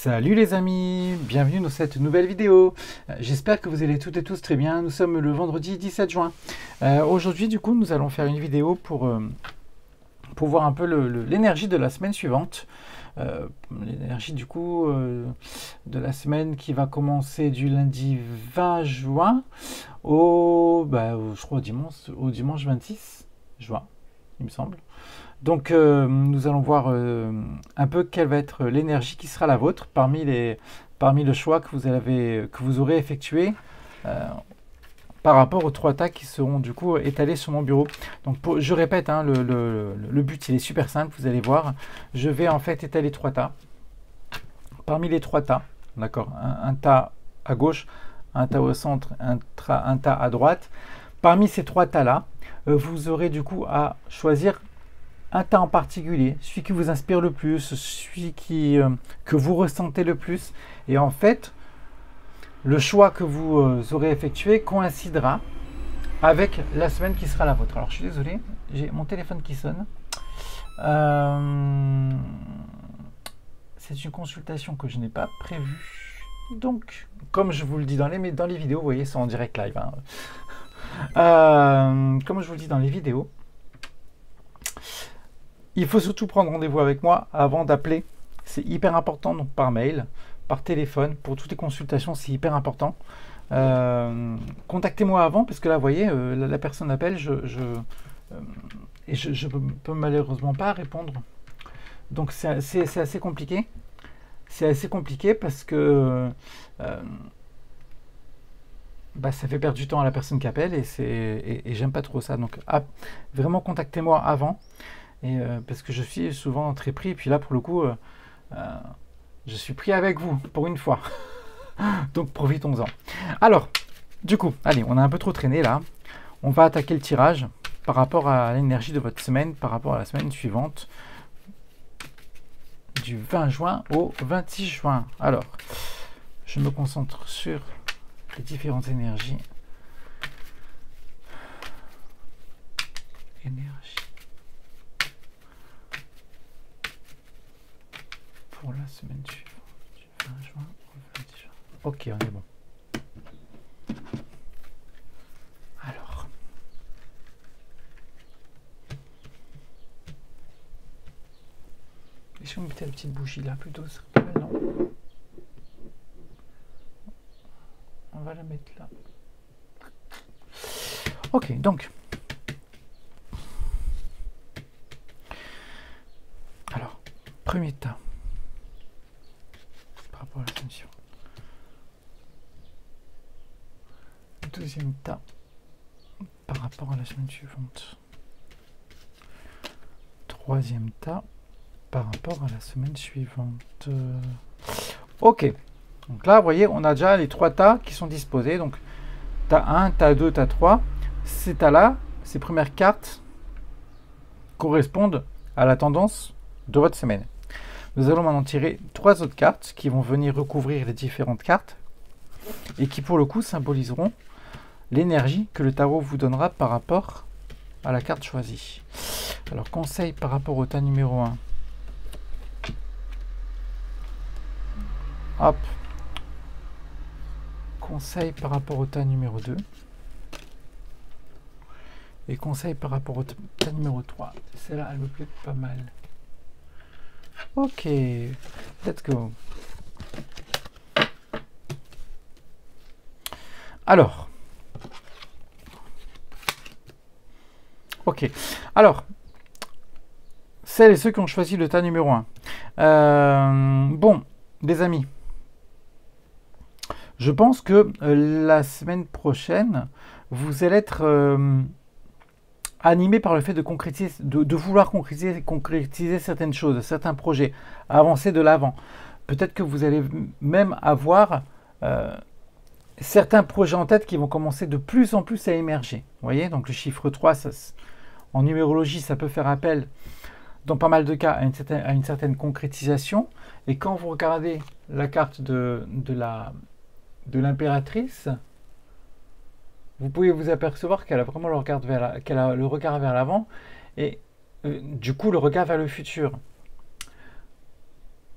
Salut les amis, bienvenue dans cette nouvelle vidéo. J'espère que vous allez toutes et tous très bien. Nous sommes le vendredi 17 juin. Aujourd'hui du coup nous allons faire une vidéo pour voir un peu l'énergie de la semaine suivante. L'énergie du coup de la semaine qui va commencer du lundi 20 juin je crois au dimanche 26 juin, il me semble. Donc nous allons voir un peu quelle va être l'énergie qui sera la vôtre parmi le choix que vous aurez effectué par rapport aux 3 tas qui seront du coup étalés sur mon bureau. Donc je répète, hein, le but il est super simple, vous allez voir. Je vais en fait étaler 3 tas. Parmi les 3 tas, d'accord, un tas à gauche, un tas au centre, un tas à droite. Parmi ces 3 tas là, vous aurez du coup à choisir un tas en particulier, celui qui vous inspire le plus, celui que vous ressentez le plus. Et en fait, le choix que vous aurez effectué coïncidera avec la semaine qui sera la vôtre. Alors, je suis désolé, j'ai mon téléphone qui sonne. C'est une consultation que je n'ai pas prévue. Donc, comme je vous le dis dans les vidéos, vous voyez, c'est en direct live. Hein. Comme je vous le dis dans les vidéos, il faut surtout prendre rendez-vous avec moi avant d'appeler. C'est hyper important, donc par mail, par téléphone, pour toutes les consultations, c'est hyper important. Contactez-moi avant, parce que là, vous voyez, la personne appelle, et je peux malheureusement pas répondre. Donc c'est assez compliqué. C'est assez compliqué parce que ça fait perdre du temps à la personne qui appelle, et j'aime pas trop ça. Donc vraiment, contactez-moi avant. Parce que je suis souvent très pris, et puis là pour le coup je suis pris avec vous pour une fois. Donc profitons-en. Alors du coup, allez, on a un peu trop traîné là, on va attaquer le tirage par rapport à l'énergie de votre semaine, par rapport à la semaine suivante, du 20 juin au 26 juin. Alors je me concentre sur les différentes énergies. Pour la semaine suivante, du 20 juin au 26 juin. Ok, on est bon. Alors. Et si on mettait la petite bougie là plutôt, ça serait pas mal, non? On va la mettre là. Ok, donc. Alors, premier tas. Par rapport à la semaine suivante. Deuxième tas par rapport à la semaine suivante. Troisième tas par rapport à la semaine suivante. Ok. Donc là, vous voyez, on a déjà les 3 tas qui sont disposés. Donc, tas 1, tas 2, tas 3. Ces tas-là, ces premières cartes correspondent à la tendance de votre semaine. Nous allons maintenant tirer 3 autres cartes qui vont venir recouvrir les différentes cartes et qui pour le coup symboliseront l'énergie que le tarot vous donnera par rapport à la carte choisie. Alors, conseil par rapport au tas numéro 1. Hop. Conseil par rapport au tas numéro 2. Et conseil par rapport au tas numéro 3. Celle-là, elle me plaît pas mal. Ok, let's go. Alors, ok. Alors, celles et ceux qui ont choisi le tas numéro 1. Bon, les amis, je pense que la semaine prochaine, vous allez être animé par le fait de concrétiser, de vouloir concrétiser certaines choses, certains projets, avancer de l'avant. Peut-être que vous allez même avoir certains projets en tête qui vont commencer de plus en plus à émerger. Vous voyez, donc le chiffre 3, en numérologie, ça peut faire appel, dans pas mal de cas, à une certaine concrétisation. Et quand vous regardez la carte de l'impératrice, vous pouvez vous apercevoir qu'elle a vraiment le regard vers l'avant et du coup le regard vers le futur.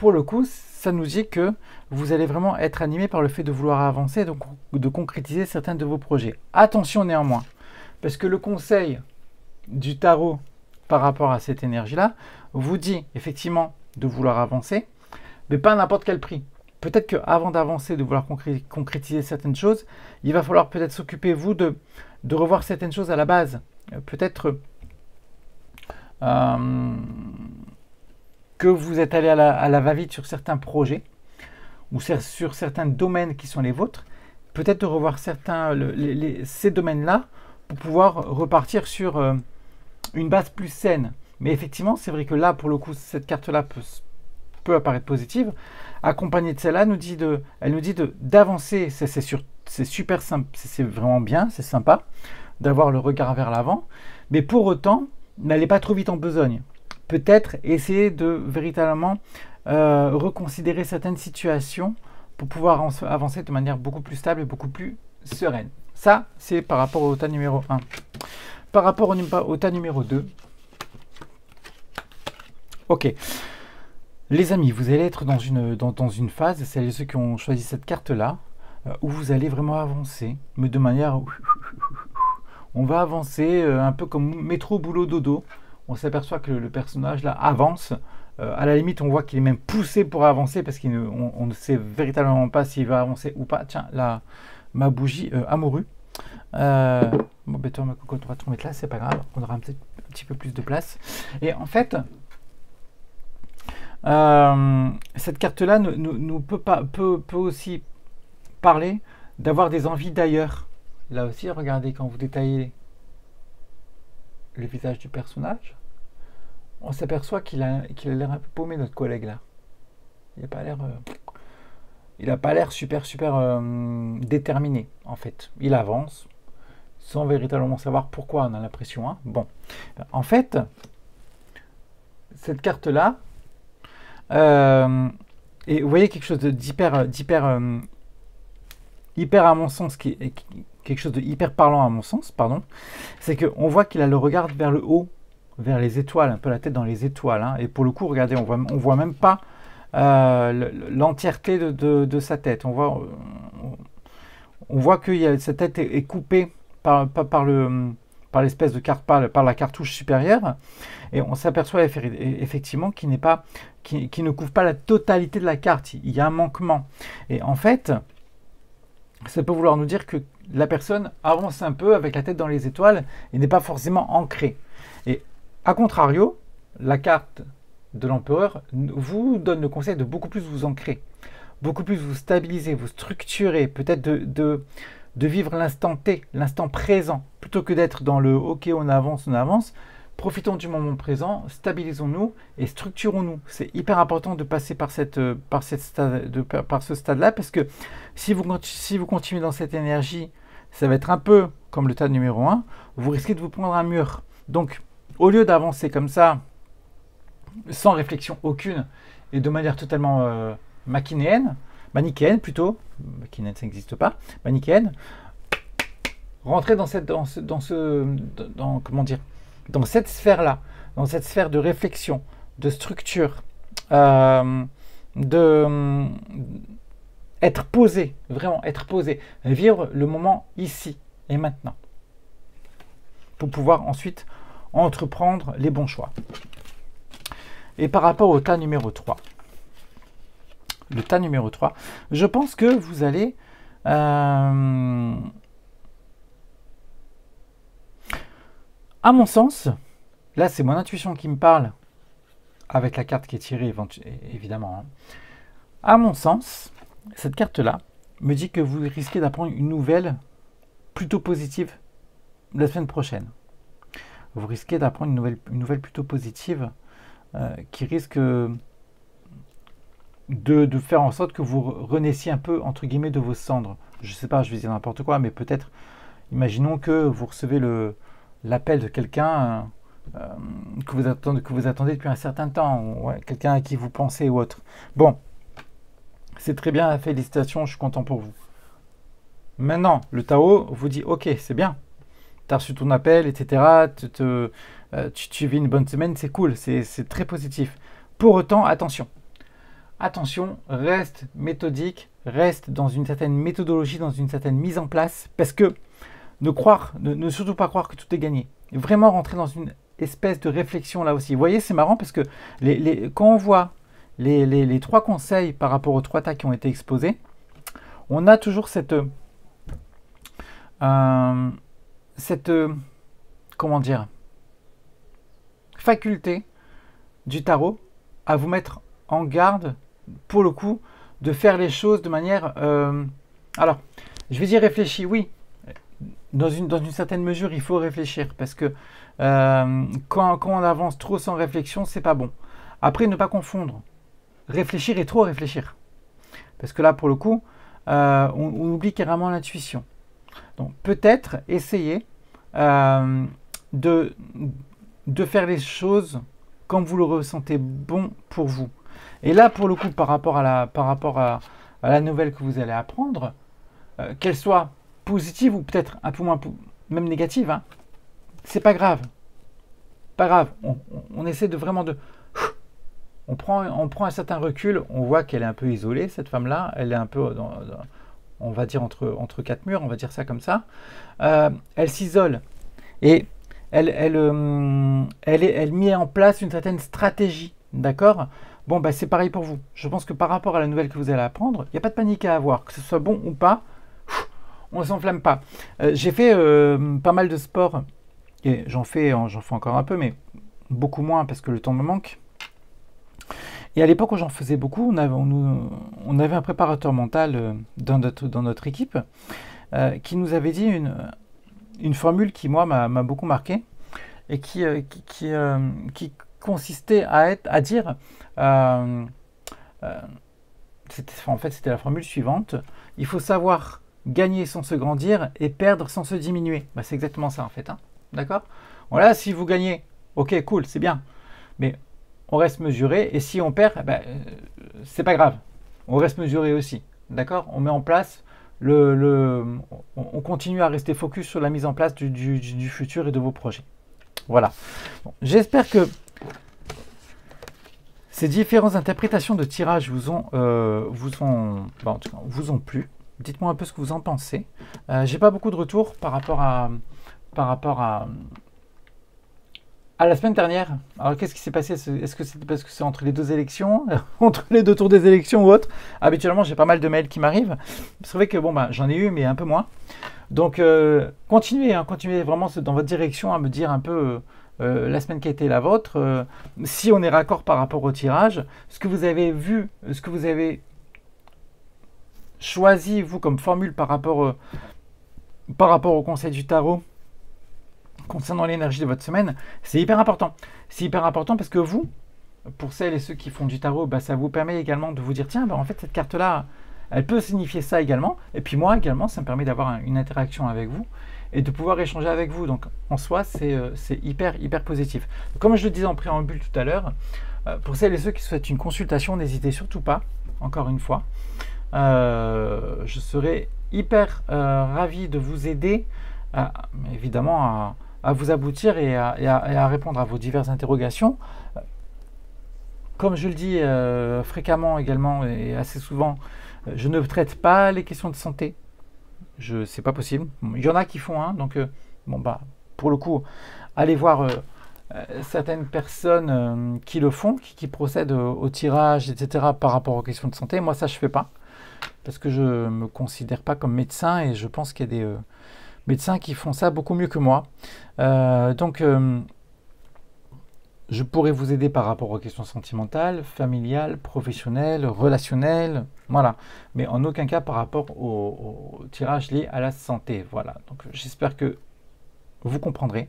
pour le coup, ça nous dit que vous allez vraiment être animé par le fait de vouloir avancer, donc de concrétiser certains de vos projets. Attention néanmoins, parce que le conseil du tarot par rapport à cette énergie-là vous dit effectivement de vouloir avancer, mais pas à n'importe quel prix. Peut-être qu'avant d'avancer, de vouloir concrétiser certaines choses, il va falloir peut-être s'occuper, vous, de revoir certaines choses à la base. Peut-être que vous êtes allé à la va-vite sur certains projets ou sur certains domaines qui sont les vôtres. Peut-être de revoir ces domaines-là pour pouvoir repartir sur une base plus saine. Mais effectivement, c'est vrai que là, pour le coup, cette carte-là peut apparaître positive. Accompagnée de celle-là, elle nous dit d'avancer. C'est super simple, c'est vraiment bien, c'est sympa d'avoir le regard vers l'avant. Mais pour autant, n'allez pas trop vite en besogne. Peut-être essayer de véritablement reconsidérer certaines situations pour pouvoir avancer de manière beaucoup plus stable et beaucoup plus sereine. Ça, c'est par rapport au tas numéro 1. Par rapport au tas numéro 2. Ok. Les amis, vous allez être dans une phase, celles et ceux qui ont choisi cette carte-là, où vous allez vraiment avancer, mais de manière... On va avancer un peu comme métro, boulot, dodo. On s'aperçoit que le personnage là avance. À la limite, on voit qu'il est même poussé pour avancer parce qu'on ne sait véritablement pas s'il va avancer ou pas. Tiens, là, ma bougie amoureux. Bon, ben toi, ma cocotte, on va te remettre là, c'est pas grave. On aura peut-être un petit peu plus de place. Et en fait... cette carte-là peut aussi parler d'avoir des envies d'ailleurs. Là aussi, regardez, quand vous détaillez le visage du personnage, on s'aperçoit qu'il a l'air un peu paumé, notre collègue là. Il n'a pas l'air super déterminé en fait. Il avance sans véritablement savoir pourquoi, on a l'impression. Hein. Bon, en fait, cette carte-là, et vous voyez quelque chose d'hyper à mon sens, quelque chose de hyper parlant à mon sens, pardon, c'est qu'on voit qu'il a le regard vers le haut, vers les étoiles, un peu la tête dans les étoiles, hein, et pour le coup, regardez, on voit même pas l'entièreté de sa tête. On voit que sa tête est coupée par l'espèce de carte, par la cartouche supérieure, et on s'aperçoit effectivement qu'il ne couvre pas la totalité de la carte. Il y a un manquement. Et en fait, ça peut vouloir nous dire que la personne avance un peu avec la tête dans les étoiles et n'est pas forcément ancrée. Et à contrario, la carte de l'empereur vous donne le conseil de beaucoup plus vous ancrer, beaucoup plus vous stabiliser, vous structurer, peut-être de vivre l'instant T, l'instant présent, plutôt que d'être dans le « ok, on avance ». Profitons du moment présent, stabilisons-nous et structurons-nous. C'est hyper important de passer par ce stade-là, parce que si vous continuez dans cette énergie, ça va être un peu comme le tas numéro 1, vous risquez de vous prendre un mur. Donc, au lieu d'avancer comme ça, sans réflexion aucune, et de manière totalement manichéenne plutôt, manichéenne ça n'existe pas, manichéenne, rentrez dans cette sphère-là, dans cette sphère de réflexion, de structure, être posé, vraiment être posé, vivre le moment ici et maintenant, pour pouvoir ensuite entreprendre les bons choix. Et par rapport au tas numéro 3, le tas numéro 3, je pense que vous allez... à mon sens, là c'est mon intuition qui me parle, avec la carte qui est tirée évidemment. Hein. À mon sens, cette carte-là me dit que vous risquez d'apprendre une nouvelle plutôt positive la semaine prochaine. Vous risquez d'apprendre une nouvelle plutôt positive qui risque de faire en sorte que vous renaissiez un peu, entre guillemets, de vos cendres. Je ne sais pas, je vais dire n'importe quoi, mais peut-être, imaginons que vous recevez l'appel de quelqu'un que vous attendez depuis un certain temps, quelqu'un à qui vous pensez ou autre. Bon, c'est très bien, félicitations, je suis content pour vous. Maintenant, le Tao vous dit, ok, c'est bien, tu as reçu ton appel, etc., tu vis une bonne semaine, c'est cool, c'est très positif. Pour autant, attention, attention, reste méthodique, reste dans une certaine méthodologie, dans une certaine mise en place, parce que ne surtout pas croire que tout est gagné. Vraiment rentrer dans une espèce de réflexion là aussi. Vous voyez, c'est marrant parce que quand on voit les 3 conseils par rapport aux 3 tas qui ont été exposés, on a toujours cette comment dire, faculté du tarot à vous mettre en garde, pour le coup, de faire les choses de manière... alors, je vais dire réfléchi, oui. Dans une certaine mesure, il faut réfléchir, parce que quand on avance trop sans réflexion, c'est pas bon. Après, ne pas confondre réfléchir et trop réfléchir. Parce que là, pour le coup, on oublie carrément l'intuition. Donc, peut-être essayer de faire les choses comme vous le ressentez bon pour vous. Et là, pour le coup, par rapport à la nouvelle que vous allez apprendre, qu'elle soit positive ou peut-être un peu moins, même négative, hein, c'est pas grave. Pas grave. On essaie de vraiment de... On prend un certain recul, on voit qu'elle est un peu isolée, cette femme-là. Elle est un peu, on va dire, entre 4 murs, on va dire ça comme ça. Elle s'isole et elle met en place une certaine stratégie, d'accord? Bon, bah, c'est pareil pour vous. Je pense que par rapport à la nouvelle que vous allez apprendre, il n'y a pas de panique à avoir, que ce soit bon ou pas, on ne s'enflamme pas. J'ai fait pas mal de sport, et j'en fais encore un peu, mais beaucoup moins parce que le temps me manque. Et à l'époque où j'en faisais beaucoup, on avait un préparateur mental dans notre équipe qui nous avait dit une formule qui, moi, m'a beaucoup marqué et qui consistait à dire, en fait, c'était la formule suivante: il faut savoir gagner sans se grandir et perdre sans se diminuer. Bah, c'est exactement ça, en fait. Hein. D'accord? Voilà, si vous gagnez, ok, cool, c'est bien. Mais on reste mesuré, et si on perd, c'est pas grave. On reste mesuré aussi. D'accord? On met en place on continue à rester focus sur la mise en place du futur et de vos projets. Voilà. Bon, j'espère que ces différentes interprétations de tirage vous ont plu. Dites-moi un peu ce que vous en pensez. J'ai pas beaucoup de retours par rapport à la semaine dernière. Alors, qu'est-ce qui s'est passé? Est-ce que c'était parce que c'est entre les 2 élections, entre les 2 tours des élections ou autre? Habituellement, j'ai pas mal de mails qui m'arrivent. C'est vrai que bon, j'en ai eu, mais un peu moins. Donc, continuez vraiment dans votre direction à me dire un peu la semaine qui a été la vôtre, si on est raccord par rapport au tirage, ce que vous avez vu, ce que vous avez choisi, vous, comme formule par rapport au conseil du tarot, concernant l'énergie de votre semaine, c'est hyper important. C'est hyper important parce que vous, pour celles et ceux qui font du tarot, ça vous permet également de vous dire, tiens, en fait, cette carte-là, elle peut signifier ça également. Et puis moi également, ça me permet d'avoir une interaction avec vous et de pouvoir échanger avec vous. Donc, en soi, c'est hyper positif. Comme je le disais en préambule tout à l'heure, pour celles et ceux qui souhaitent une consultation, n'hésitez surtout pas, encore une fois. Je serai hyper ravi de vous aider, évidemment, à vous aboutir et à répondre à vos diverses interrogations. Comme je le dis fréquemment également et assez souvent, je ne traite pas les questions de santé. C'est pas possible. Il y en a qui font, hein, donc pour le coup, allez voir certaines personnes qui le font, qui procèdent au tirage, etc. par rapport aux questions de santé. Moi, ça, je fais pas parce que je me considère pas comme médecin et je pense qu'il y a des médecins qui font ça beaucoup mieux que moi. Donc, je pourrais vous aider par rapport aux questions sentimentales, familiales, professionnelles, relationnelles, voilà. Mais en aucun cas par rapport au tirage lié à la santé, voilà. Donc, j'espère que vous comprendrez.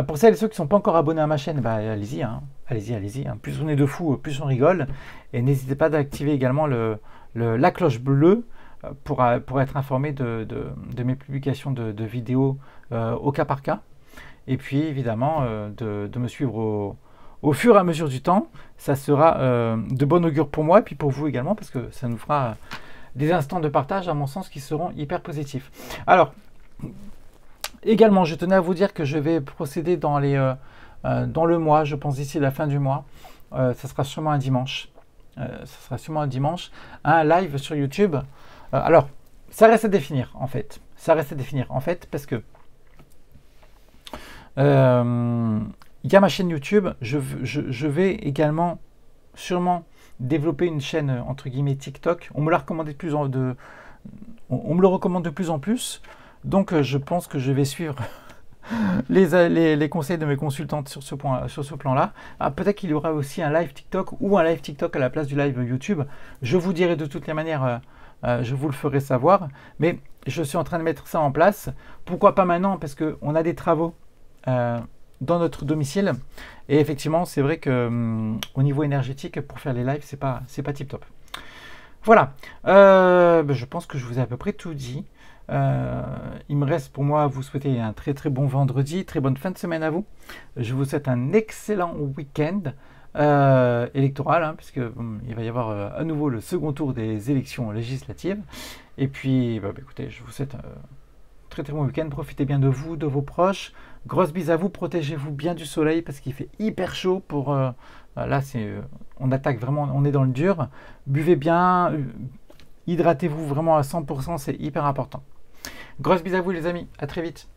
Pour celles et ceux qui ne sont pas encore abonnés à ma chaîne, allez-y, hein. Allez-y. Hein. Plus on est de fous, plus on rigole. Et n'hésitez pas d'activer également la cloche bleue pour être informé de mes publications de vidéos au cas par cas. Et puis évidemment de me suivre au fur et à mesure du temps. Ça sera de bon augure pour moi et puis pour vous également, parce que ça nous fera des instants de partage, à mon sens, qui seront hyper positifs. Alors, également, je tenais à vous dire que je vais procéder dans le mois, je pense d'ici la fin du mois. Ça sera sûrement un dimanche. ce sera sûrement un dimanche, un live sur YouTube. Alors, ça reste à définir en fait. Ça reste à définir en fait parce que il y a ma chaîne YouTube. Je vais également sûrement développer une chaîne entre guillemets TikTok. On me l'a recommandé on me le recommande de plus en plus. Donc je pense que je vais suivre les conseils de mes consultantes sur ce plan-là. Peut-être qu'il y aura aussi un live TikTok ou un live TikTok à la place du live YouTube. Je vous dirai de toutes les manières, je vous le ferai savoir. Mais je suis en train de mettre ça en place. Pourquoi pas maintenant? Parce qu'on a des travaux dans notre domicile. Et effectivement, c'est vrai que au niveau énergétique, pour faire les lives, c'est pas tip top. Voilà. Je pense que je vous ai à peu près tout dit. Il me reste pour moi à vous souhaiter un très très bon vendredi, très bonne fin de semaine à vous. Je vous souhaite un excellent week-end électoral, hein, puisque il va y avoir à nouveau le second tour des élections législatives. Et puis, écoutez, je vous souhaite très très bon week-end. Profitez bien de vous, de vos proches. Grosse bise à vous, protégez-vous bien du soleil parce qu'il fait hyper chaud. Là, on attaque vraiment, on est dans le dur. Buvez bien, hydratez-vous vraiment à 100%, c'est hyper important. Grosse bise à vous les amis, à très vite.